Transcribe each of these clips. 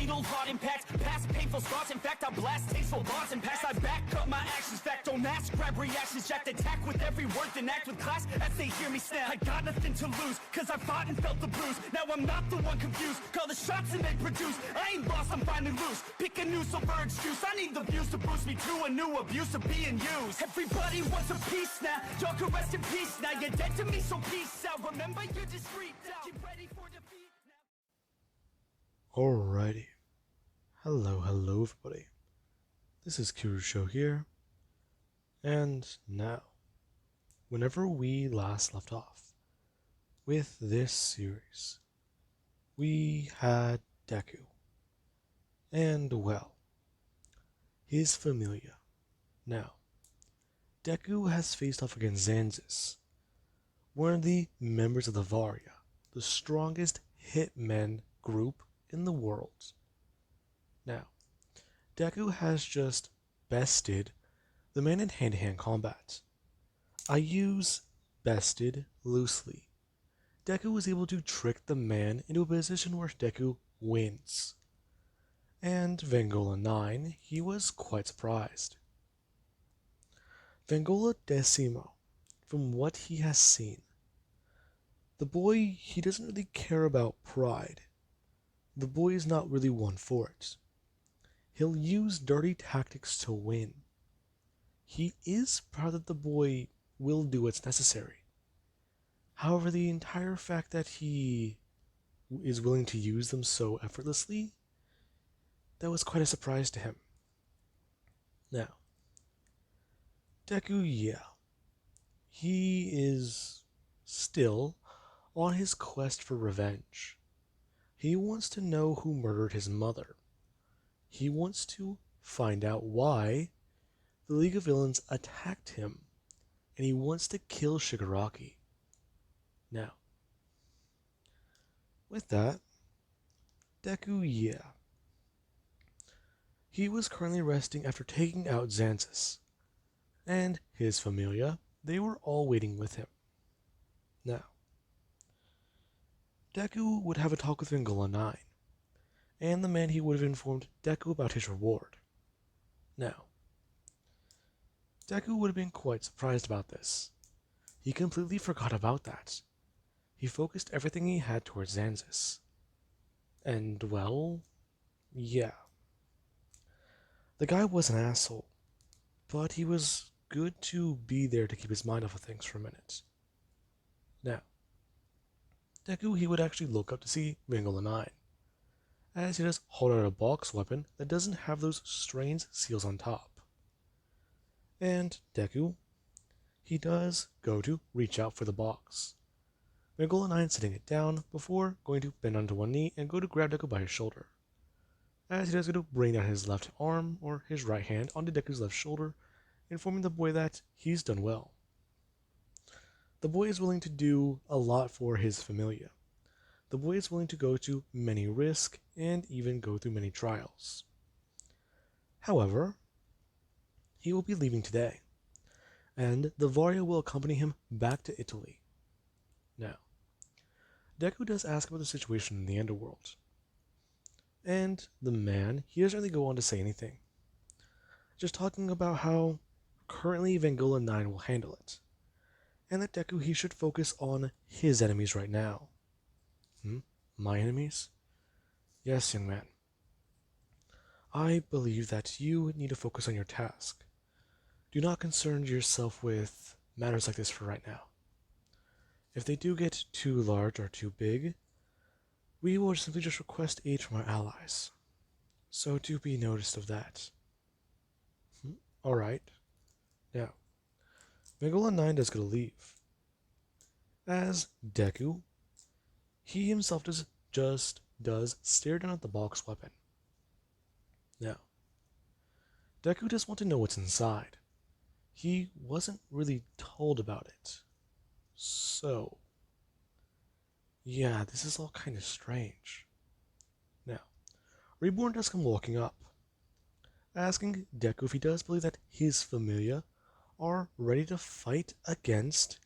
fatal heart impacts, past painful scars. In fact, I blast tasteful bars and pass. I back up my actions, fact don't ask, grab reactions, jacked attack with every word, then act with class as they hear me snap. I got nothing to lose, cause I fought and felt the bruise. Now I'm not the one confused, call the shots and they produce. I ain't lost, I'm finally loose, pick a new silver excuse. I need the views to boost me to a new abuse of being used. Everybody wants a piece now, y'all can rest in peace now. You're dead to me, so peace out. Remember, you're discreet now. Get ready for defeat now. Alrighty. Hello everybody. This is Kirusho here. And now, whenever we last left off with this series, we had Deku. And well, his familia. Now, Deku has faced off against Zanzis, one of the members of the Varia, the strongest hitmen group in the world. Now, Deku has just bested the man in hand-to-hand combat. I use bested loosely. Deku was able to trick the man into a position where Deku wins. And Vangola 9, he was quite surprised. Vangola Decimo, from what he has seen, the boy, he doesn't really care about pride. The boy is not really one for it. He'll use dirty tactics to win. He is proud that the boy will do what's necessary. However, the entire fact that he is willing to use them so effortlessly, that was quite a surprise to him. Now, Deku, yeah, he is still on his quest for revenge. He wants to know who murdered his mother. He wants to find out why the League of Villains attacked him, and he wants to kill Shigaraki. Now, with that, Deku, yeah, he was currently resting after taking out Xanxus, and his familia, they were all waiting with him. Now, Deku would have a talk with Vangola 9, and the man he would have informed Deku about his reward. Now, Deku would have been quite surprised about this. He completely forgot about that. He focused everything he had towards Xanxus. And, well, yeah. The guy was an asshole, but he was good to be there to keep his mind off of things for a minute. Now, Deku, he would actually look up to see Vangola 9, as he does hold out a box weapon that doesn't have those strange seals on top. And Deku, he does go to reach out for the box. Vangola 9 setting it down before going to bend onto one knee and go to grab Deku by his shoulder. As he does go to bring down his left arm, or his right hand, onto Deku's left shoulder, informing the boy that he's done well. The boy is willing to do a lot for his familia. The boy is willing to go to many risks and even go through many trials. However, he will be leaving today, and the Varia will accompany him back to Italy. Now, Deku does ask about the situation in the underworld, and the man, he doesn't really go on to say anything, just talking about how currently Vangola 9 will handle it, and that Deku, he should focus on his enemies right now. My enemies? Yes, young man. I believe that you need to focus on your task. Do not concern yourself with matters like this for right now. If they do get too large or too big, we will simply just request aid from our allies. So do be noticed of that. Alright. Now, Vangola 9 does go to leave. As Deku, he himself just does stare down at the box weapon. Now, Deku does want to know what's inside. He wasn't really told about it. So, yeah, this is all kind of strange. Now, Reborn does come walking up, asking Deku if he does believe that his familia are ready to fight against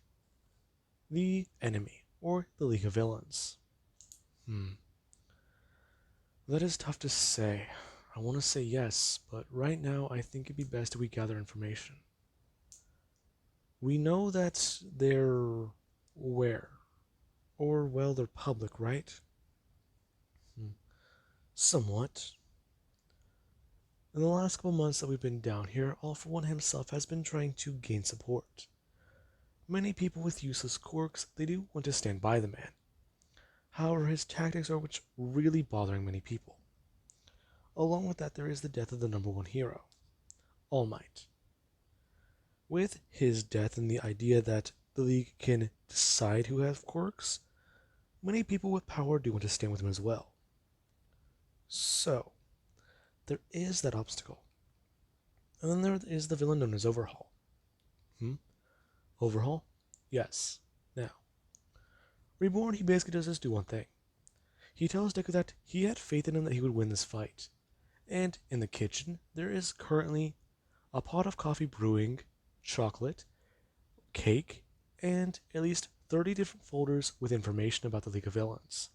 the enemy, or the League of Villains. That is tough to say. I want to say yes, but right now I think it'd be best if we gather information. We know that they're where? Or, well, they're public, right? Hmm. Somewhat. In the last couple months that we've been down here, All For One himself has been trying to gain support. Many people with useless quirks, they do want to stand by the man. However, his tactics are what's really bothering many people. Along with that, there is the death of the number one hero, All Might. With his death and the idea that the League can decide who has quirks, many people with power do want to stand with him as well. So, there is that obstacle. And then there is the villain known as Overhaul. Hmm? Overhaul? Yes. Now, Reborn, he basically does do one thing. He tells Deku that he had faith in him that he would win this fight. And in the kitchen, there is currently a pot of coffee brewing, chocolate, cake, and at least 30 different folders with information about the League of Villains.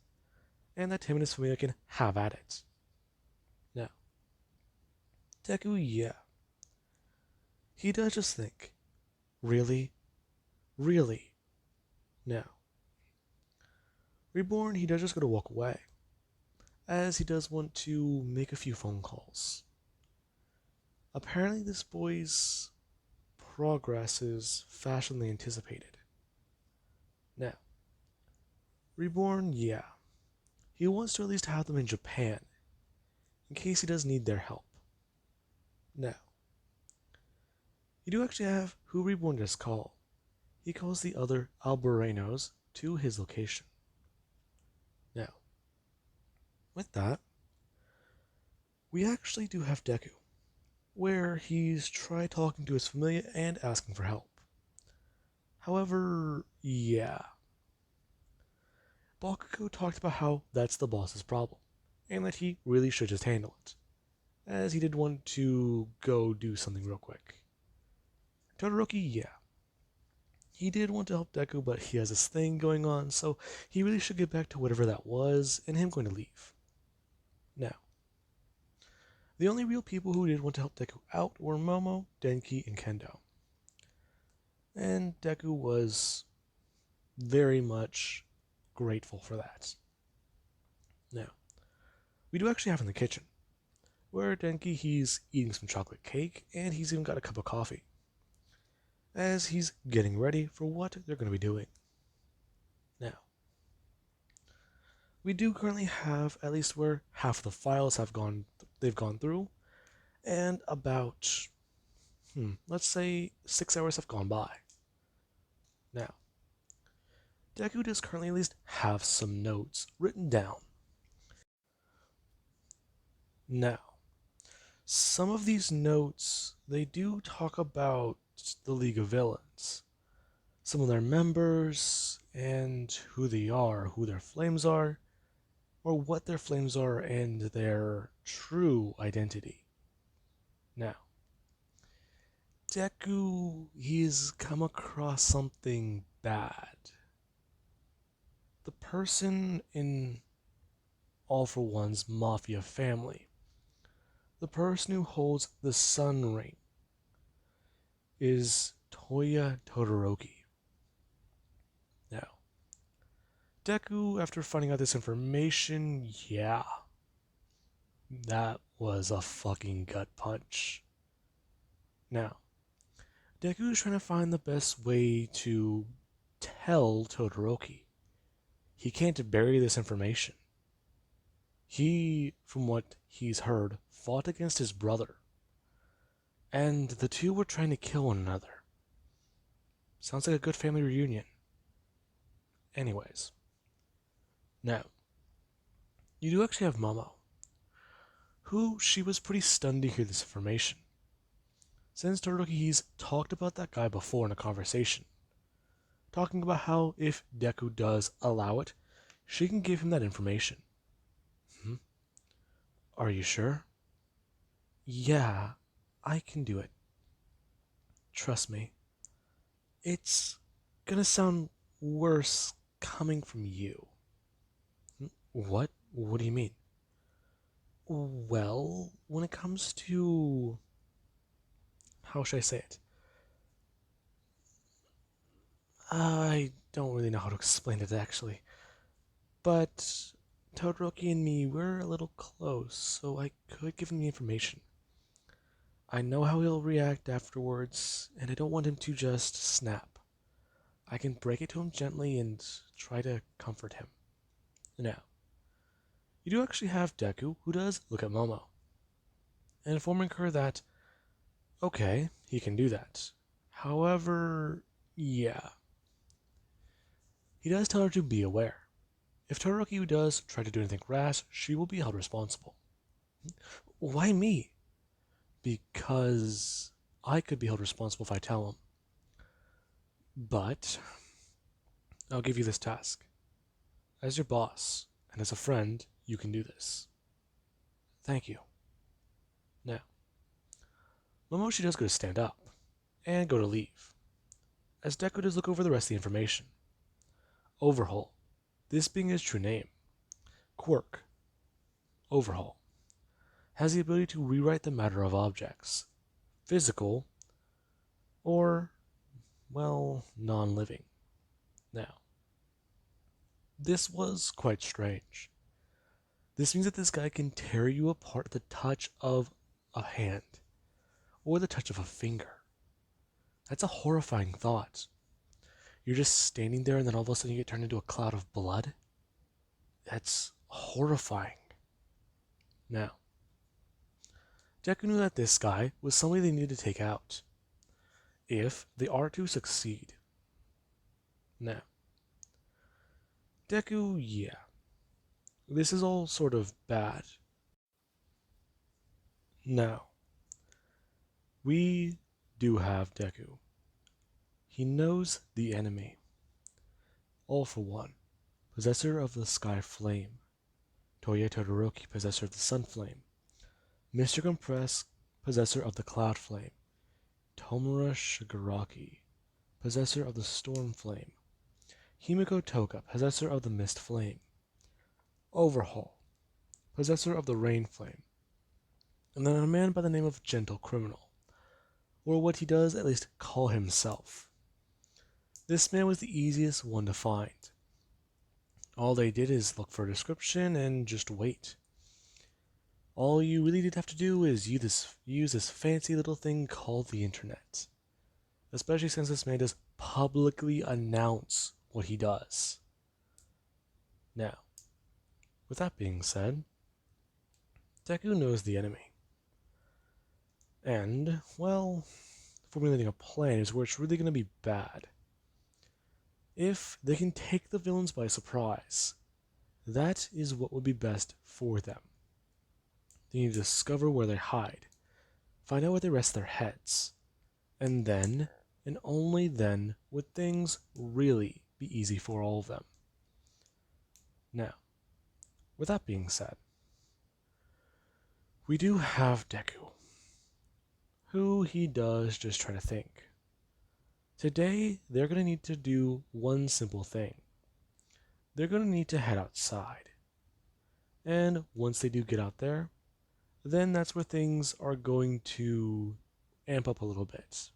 And that him and his family can have at it. Now, Deku, yeah. He does just think, really? Really? Now, Reborn, he does just go to walk away, as he does want to make a few phone calls. Apparently, this boy's progress is faster than they anticipated. Now, Reborn, yeah. He wants to at least have them in Japan, in case he does need their help. Now, you do actually have who Reborn does call. He calls the other Albarenos to his location. Now, with that, we actually do have Deku, where he's tried talking to his familia and asking for help. However, yeah. Bakugo talked about how that's the boss's problem, and that he really should just handle it, as he did want to go do something real quick. Todoroki, yeah. He did want to help Deku, but he has this thing going on, so he really should get back to whatever that was, and him going to leave. Now, the only real people who did want to help Deku out were Momo, Denki, and Kendo. And Deku was very much grateful for that. Now, we do actually have in the kitchen, where Denki, he's eating some chocolate cake, and he's even got a cup of coffee, as he's getting ready for what they're going to be doing. Now, we do currently have at least where half the files they've gone through, and about, let's say 6 hours have gone by. Now, Deku does currently at least have some notes written down. Now, some of these notes, they do talk about the League of Villains, some of their members, and who they are, who their flames are, or what their flames are and their true identity. Now, Deku, he's come across something bad. The person in All For One's mafia family, the person who holds the Sun Ring, is Toya Todoroki. Now, Deku, after finding out this information, yeah, that was a fucking gut punch. Now, Deku is trying to find the best way to tell Todoroki. He can't bury this information. He, from what he's heard, fought against his brother, and the two were trying to kill one another. Sounds like a good family reunion. Anyways, now, you do actually have Momo, who she was pretty stunned to hear this information, since Todoroki's talked about that guy before in a conversation, talking about how if Deku does allow it, she can give him that information. Hmm? Are you sure? Yeah, I can do it. Trust me. It's gonna sound worse coming from you. What? What do you mean? Well, when it comes to, how should I say it? I don't really know how to explain it actually. But Todoroki and me, we're a little close, so I could give him the information. I know how he'll react afterwards, and I don't want him to just snap. I can break it to him gently and try to comfort him. Now, you do actually have Deku, who does look at Momo, and informing her that, okay, he can do that. However, yeah, he does tell her to be aware. If Todoroki does try to do anything rash, she will be held responsible. Why me? Because I could be held responsible if I tell him. But I'll give you this task. As your boss, and as a friend, you can do this. Thank you. Now, Momoshi does go to stand up, and go to leave, as Deku does look over the rest of the information. Overhaul, this being his true name. Quirk, Overhaul, has the ability to rewrite the matter of objects, physical, or, well, non-living. Now, this was quite strange. This means that this guy can tear you apart at the touch of a hand, or the touch of a finger. That's a horrifying thought. You're just standing there and then all of a sudden you get turned into a cloud of blood? That's horrifying. Now, Deku knew that this guy was somebody they needed to take out, if they are to succeed. Now, Deku, yeah, this is all sort of bad. Now, we do have Deku. He knows the enemy. All for one, possessor of the Sky Flame. Toya Todoroki, possessor of the Sun Flame. Mr. Compress, possessor of the Cloud Flame. Tomura Shigaraki, possessor of the Storm Flame. Himiko Toga, possessor of the Mist Flame. Overhaul, possessor of the Rain Flame. And then a man by the name of Gentle Criminal, or what he does at least call himself. This man was the easiest one to find. All they did is look for a description and just wait. All you really did have to do is use this fancy little thing called the internet. Especially since this man does publicly announce what he does. Now, with that being said, Deku knows the enemy. And, well, formulating a plan is where it's really going to be bad. If they can take the villains by surprise, that is what would be best for them. They need to discover where they hide, find out where they rest their heads, and then, and only then, would things really be easy for all of them. Now, with that being said, we do have Deku, who he does just try to think. Today, they're going to need to do one simple thing. They're going to need to head outside. And once they do get out there, then that's where things are going to amp up a little bit.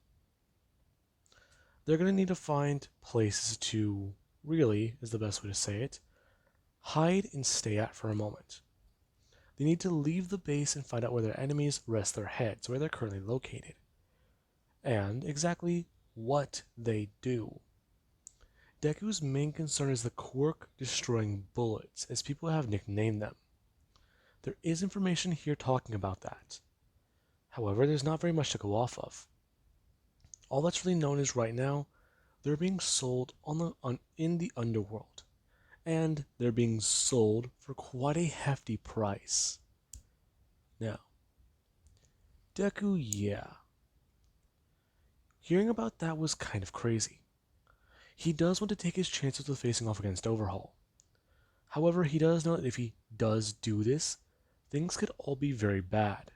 They're going to need to find places to, really, is the best way to say it, hide and stay at for a moment. They need to leave the base and find out where their enemies rest their heads, where they're currently located, and exactly what they do. Deku's main concern is the quirk destroying bullets, as people have nicknamed them. There is information here talking about that. However, there's not very much to go off of. All that's really known is right now, they're being sold in the underworld, and they're being sold for quite a hefty price. Now, Deku, yeah. Hearing about that was kind of crazy. He does want to take his chances with facing off against Overhaul. However, he does know that if he does do this, things could all be very bad.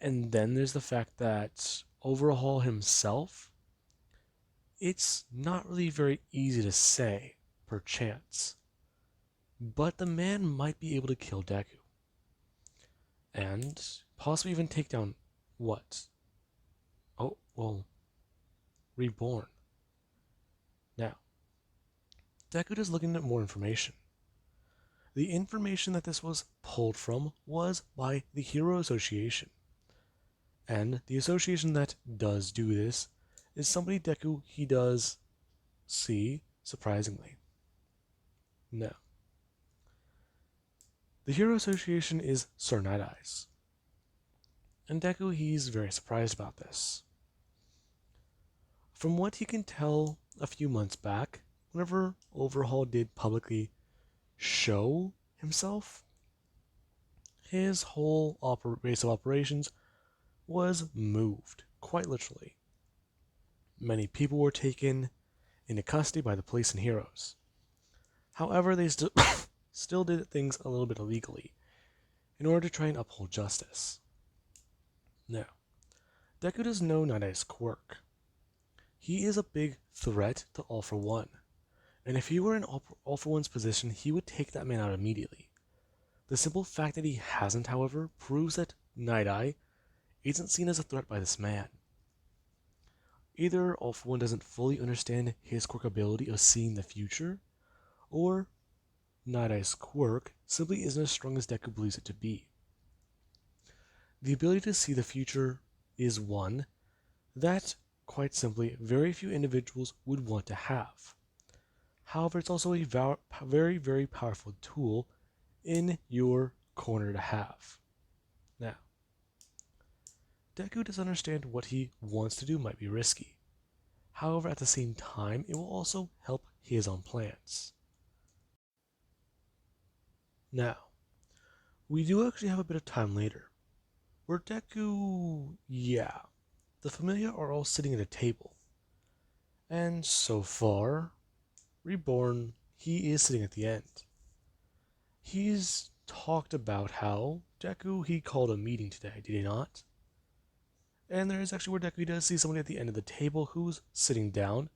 And then there's the fact that Overhaul himself, it's not really very easy to say, per chance. But the man might be able to kill Deku. and possibly even take down what? Oh, well, Reborn. Now, Deku is looking at more information. The information that this was pulled from was by the Hero Association. And the association that does do this is somebody Deku he does see, surprisingly. Now, the Hero Association is Sir Night Eyes. And Deku he's very surprised about this. From what he can tell a few months back, whenever Overhaul did publicly show himself, his whole base of operations was moved, quite literally. Many people were taken into custody by the police and heroes. However, they still did things a little bit illegally in order to try and uphold justice. Now, Deku does know Night Eye's quirk. He is a big threat to All For One, and if he were in All For One's position, he would take that man out immediately. The simple fact that he hasn't, however, proves that Night Eye isn't seen as a threat by this man. Either All For One doesn't fully understand his quirk ability of seeing the future, or Night Eye's quirk simply isn't as strong as Deku believes it to be. The ability to see the future is one that, quite simply, very few individuals would want to have. However, it's also a very, very powerful tool in your corner to have. Now, Deku does understand what he wants to do might be risky. However, at the same time, it will also help his own plans. Now, we do actually have a bit of time later, where Deku, the familiar are all sitting at a table. And so far, Reborn, he is sitting at the end. He's talked about how Deku, he called a meeting today, did he not? And there is actually where Deku does see somebody at the end of the table who's sitting down,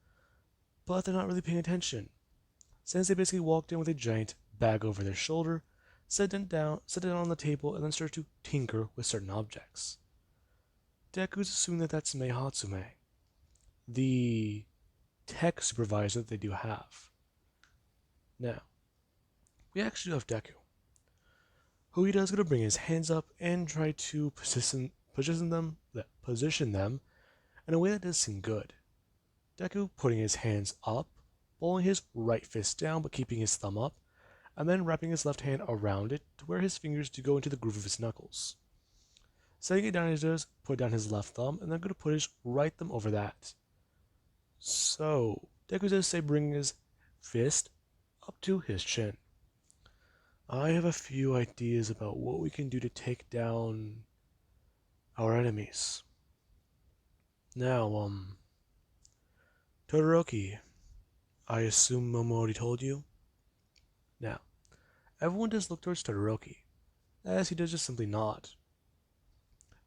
but they're not really paying attention, since they basically walked in with a giant bag over their shoulder, sit it down on the table, and then start to tinker with certain objects. Deku's assuming that that's Mei Hatsume, the tech supervisor that they do have. Now, we actually have Deku, who he does going to bring his hands up and try to position them in a way that does seem good. Deku putting his hands up, pulling his right fist down but keeping his thumb up, and then wrapping his left hand around it to where his fingers do go into the groove of his knuckles. Setting it down, he does put down his left thumb and then going to put his right thumb over that. So, Deku does say bringing his fist up to his chin. I have a few ideas about what we can do to take down our enemies. Now, Todoroki, I assume Momo already told you? Now, everyone does look towards Todoroki, as he does just simply nod,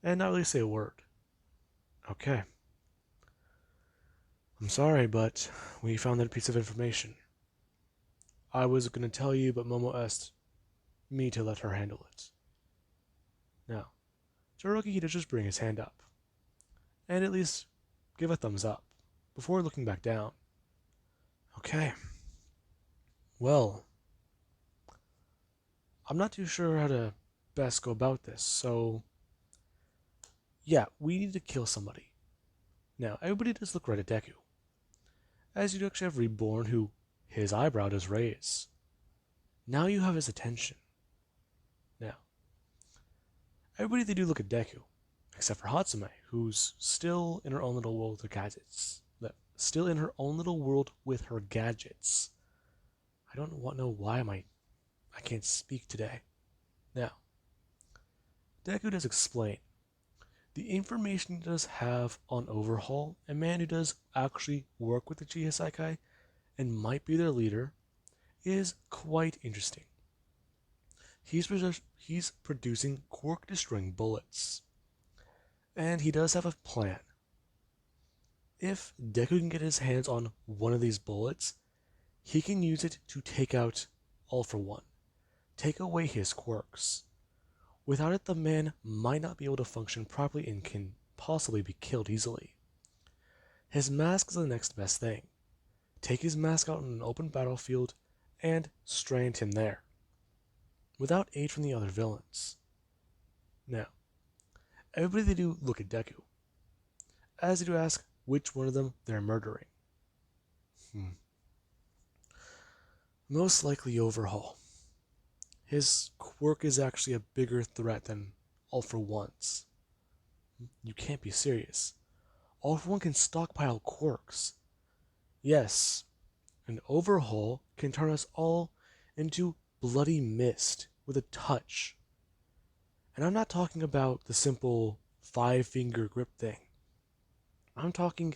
and not really say a word. Okay. I'm sorry, but we found that piece of information. I was going to tell you, but Momo asked me to let her handle it. Now, Todoroki, he does just bring his hand up, and at least give a thumbs up, before looking back down. Okay. Well, I'm not too sure how to best go about this, so we need to kill somebody. Now, everybody does look right at Deku, as you actually have Reborn, who his eyebrow does raise. Now you have his attention. Now, everybody they do look at Deku, except for Hatsume, who's still in her own little world with her gadgets. Still in her own little world with her gadgets. I don't know why I can't speak today. Now, Deku does explain. The information he does have on Overhaul, a man who does actually work with the Chihisaikai and might be their leader, is quite interesting. He's producing quirk-destroying bullets. And he does have a plan. If Deku can get his hands on one of these bullets, he can use it to take out All For One, take away his quirks, Without it, the man might not be able to function properly and can possibly be killed easily. His mask is the next best thing. Take his mask out on an open battlefield and strand him there, without aid from the other villains. Now, everybody they do look at Deku, as they do ask which one of them they're murdering. Most likely Overhaul. His quirk is actually a bigger threat than All for One's. You can't be serious. All for One can stockpile quirks. Yes, an Overhaul can turn us all into bloody mist with a touch. And I'm not talking about the simple 5-finger grip thing. I'm talking,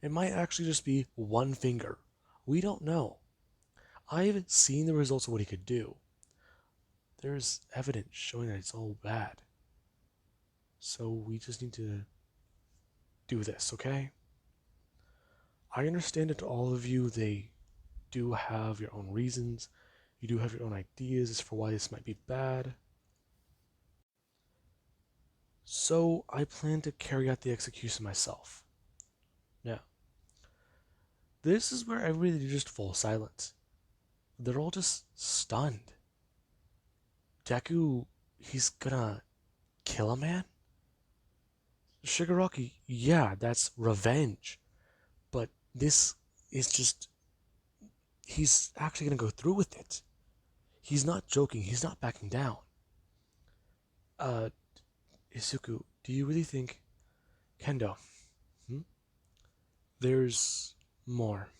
it might actually just be one finger. We don't know. I've seen the results of what he could do. There's evidence showing that it's all bad. So we just need to do this, okay? I understand that to all of you, they do have your own reasons. You do have your own ideas as for why this might be bad. So I plan to carry out the execution myself. Now, this is where everybody just falls silent. They're all just stunned. Deku, he's gonna kill a man? Shigaraki, yeah, that's revenge. But this is just... he's actually gonna go through with it. He's not joking, he's not backing down. Isuku, do you really think... Kendo, there's more.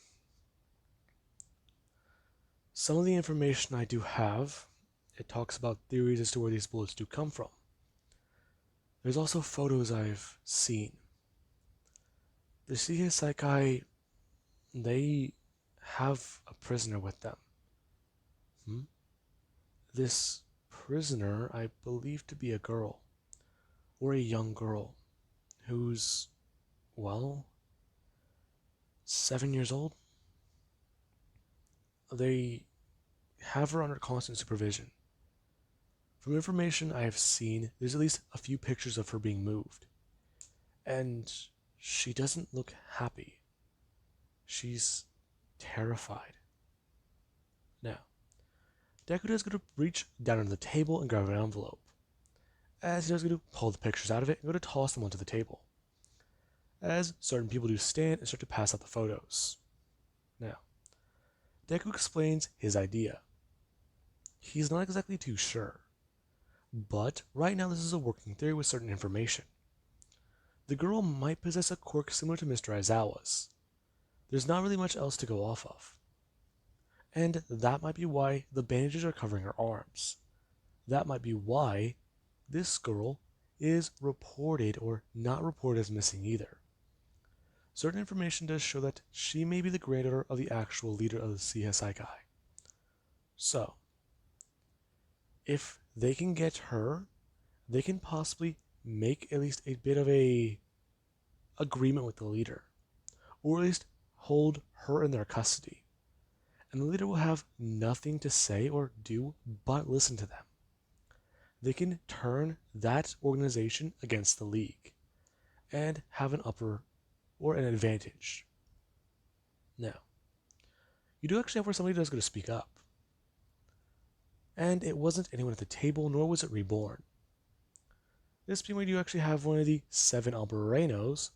Some of the information I do have, it talks about theories as to where these bullets do come from. There's also photos I've seen. The Shigesaikai, they have a prisoner with them. This prisoner, I believe to be a girl, or a young girl, who's, well, 7 years old. They have her under constant supervision. From information I have seen, there's at least a few pictures of her being moved. And she doesn't look happy. She's terrified. Now, Deku does go to reach down under the table and grab an envelope. As he does go to pull the pictures out of it and go to toss them onto the table. As certain people do stand and start to pass out the photos. Now, Deku explains his idea. He's not exactly too sure. But right now this is a working theory with certain information. The girl might possess a quirk similar to Mr. Aizawa's. There's not really much else to go off of. And that might be why the bandages are covering her arms. That might be why this girl is reported or not reported as missing either. Certain information does show that she may be the granddaughter of the actual leader of the Shigesaikai. So, if they can get her, they can possibly make at least a bit of a agreement with the leader, or at least hold her in their custody. And the leader will have nothing to say or do but listen to them. They can turn that organization against the League and have an upper or an advantage. Now, you do actually have where somebody does go to speak up. And it wasn't anyone at the table, nor was it Reborn. This being where you actually have one of the 7 Alberenos,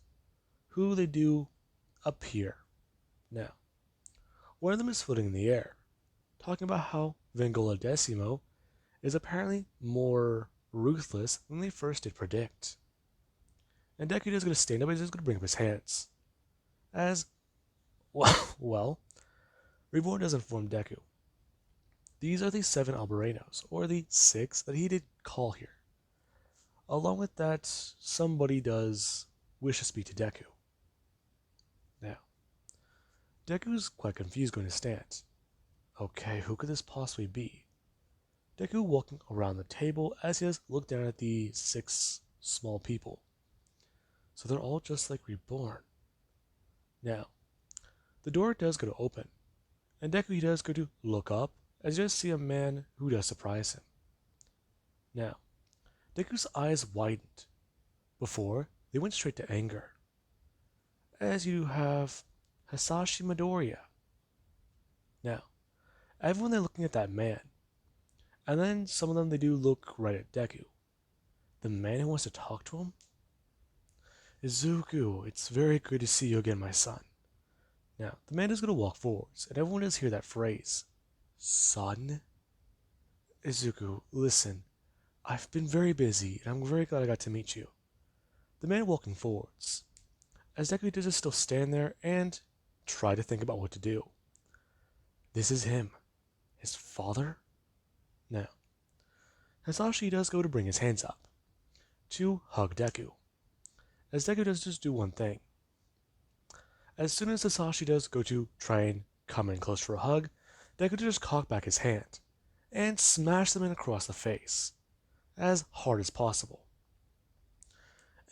who they do appear. Now, one of them is floating in the air, talking about how Vengola Decimo is apparently more ruthless than they first did predict. And Deku is going to stand up and he's going to bring up his hands. As, well, Reborn does inform Deku. These are the 7 Alberenos, or the 6 that he did call here. Along with that, somebody does wish to speak to Deku. Now, Deku's quite confused going to stand. Okay, who could this possibly be? Deku walking around the table as he does look down at the 6 small people. So they're all just like Reborn. Now, the door does go to open, and Deku does go to look up as you just see a man who does surprise him. Now, Deku's eyes widened. Before, they went straight to anger. As you have Hisashi Midoriya. Now, everyone they're looking at that man, and then some of them they do look right at Deku. The man who wants to talk to him? Izuku, it's very good to see you again, my son. Now, the man is going to walk forwards, and everyone does hear that phrase. Son? Izuku, listen. I've been very busy, and I'm very glad I got to meet you. The man walking forwards. As Deku does still stand there and try to think about what to do. This is him. His father? Now, Hisashi does go to bring his hands up. To hug Deku. As Deku does just do one thing. As soon as Hisashi does go to try and come in close for a hug, Deku just cock back his hand and smash the man across the face as hard as possible.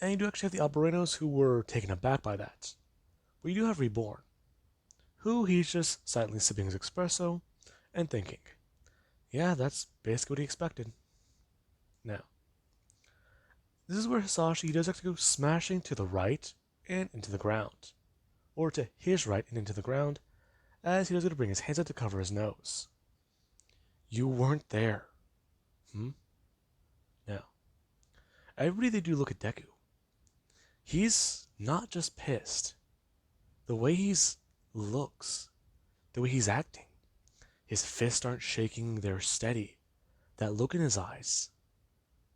And you do actually have the Alberinos who were taken aback by that. But you do have Reborn, who he's just silently sipping his espresso and thinking, yeah, that's basically what he expected. Now, this is where Hisashi does actually go smashing to the right and into the ground. Or to his right and into the ground, as he does go to bring his hands out to cover his nose. You weren't there. Now, everybody they do look at Deku. He's not just pissed. The way he's looks, the way he's acting. His fists aren't shaking, they're steady. That look in his eyes.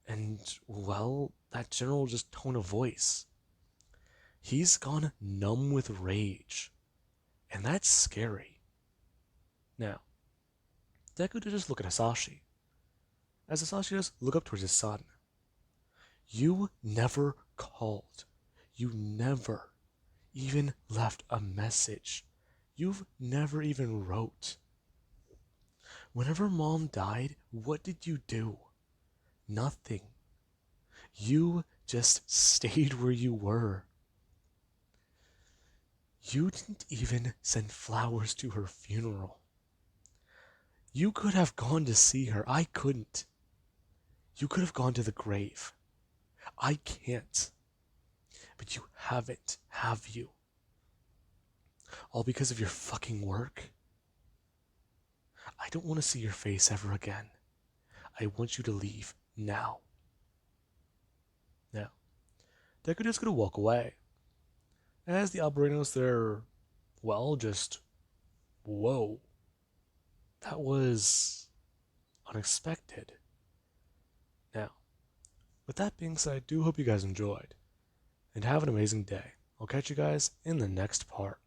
And, well, that general just tone of voice. He's gone numb with rage. And that's scary. Now, Deku does just look at Hisashi. As Hisashi does look up towards his son. You never called. You never even left a message. You've never even wrote. Whenever Mom died, what did you do? Nothing. You just stayed where you were. You didn't even send flowers to her funeral. You could have gone to see her. I couldn't. You could have gone to the grave. I can't. But you haven't, have you? All because of your fucking work? I don't want to see your face ever again. I want you to leave now. Now, Deku is going to walk away. As the Alberinos, they're, well, just, whoa. That was unexpected. Now, with that being said, I do hope you guys enjoyed. And have an amazing day. I'll catch you guys in the next part.